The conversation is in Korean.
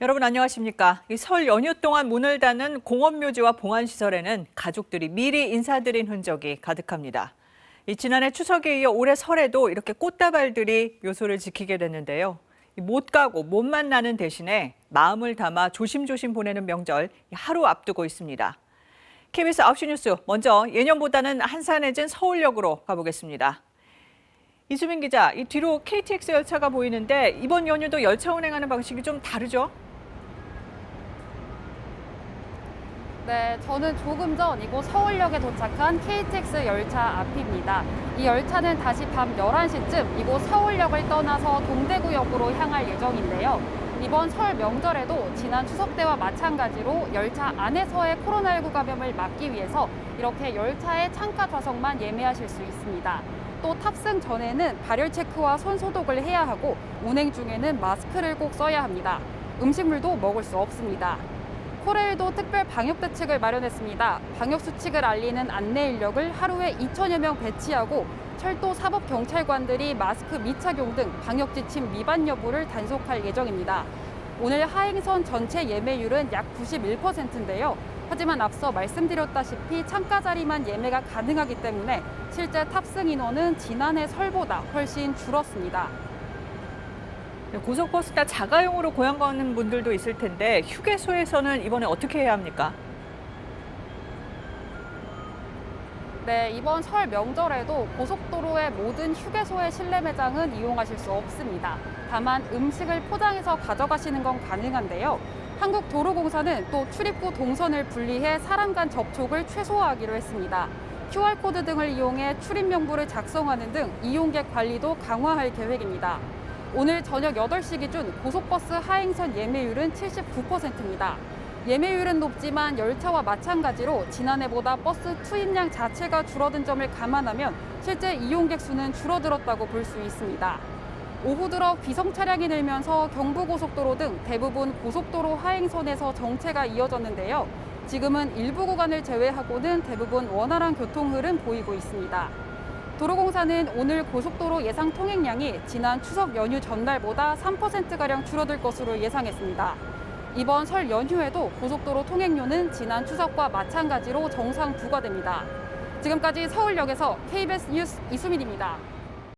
여러분 안녕하십니까? 이 설 연휴 동안 문을 닫은 공원묘지와 봉안시설에는 가족들이 미리 인사드린 흔적이 가득합니다. 지난해 추석에 이어 올해 설에도 이렇게 꽃다발들이 묘소를 지키게 됐는데요. 못 가고 못 만나는 대신에 마음을 담아 조심조심 보내는 명절 하루 앞두고 있습니다. KBS 9시 뉴스 먼저 예년보다는 한산해진 서울역으로 가보겠습니다. 이수민 기자, 이 뒤로 KTX 열차가 보이는데 이번 연휴도 열차 운행하는 방식이 좀 다르죠? 네, 저는 조금 전 이곳 서울역에 도착한 KTX 열차 앞입니다. 이 열차는 다시 밤 11시쯤 이곳 서울역을 떠나서 동대구역으로 향할 예정인데요. 이번 설 명절에도 지난 추석 때와 마찬가지로 열차 안에서의 코로나19 감염을 막기 위해서 이렇게 열차의 창가 좌석만 예매하실 수 있습니다. 또 탑승 전에는 발열 체크와 손 소독을 해야 하고 운행 중에는 마스크를 꼭 써야 합니다. 음식물도 먹을 수 없습니다. 코레일도 특별 방역 대책을 마련했습니다. 방역 수칙을 알리는 안내 인력을 하루에 2천여 명 배치하고 철도 사법경찰관들이 마스크 미착용 등 방역 지침 위반 여부를 단속할 예정입니다. 오늘 하행선 전체 예매율은 약 91%인데요. 하지만 앞서 말씀드렸다시피 창가 자리만 예매가 가능하기 때문에 실제 탑승 인원은 지난해 설보다 훨씬 줄었습니다. 고속버스나 자가용으로 고향 가는 분들도 있을 텐데 휴게소에서는 이번에 어떻게 해야 합니까? 네, 이번 설 명절에도 고속도로의 모든 휴게소의 실내 매장은 이용하실 수 없습니다. 다만 음식을 포장해서 가져가시는 건 가능한데요. 한국도로공사는 또 출입구 동선을 분리해 사람 간 접촉을 최소화하기로 했습니다. QR코드 등을 이용해 출입 명부를 작성하는 등 이용객 관리도 강화할 계획입니다. 오늘 저녁 8시 기준 고속버스 하행선 예매율은 79%입니다. 예매율은 높지만 열차와 마찬가지로 지난해보다 버스 투입량 자체가 줄어든 점을 감안하면 실제 이용객 수는 줄어들었다고 볼 수 있습니다. 오후 들어 귀성 차량이 늘면서 경부고속도로 등 대부분 고속도로 하행선에서 정체가 이어졌는데요. 지금은 일부 구간을 제외하고는 대부분 원활한 교통 흐름 보이고 있습니다. 도로공사는 오늘 고속도로 예상 통행량이 지난 추석 연휴 전날보다 3%가량 줄어들 것으로 예상했습니다. 이번 설 연휴에도 고속도로 통행료는 지난 추석과 마찬가지로 정상 부과됩니다. 지금까지 서울역에서 KBS 뉴스 이수민입니다.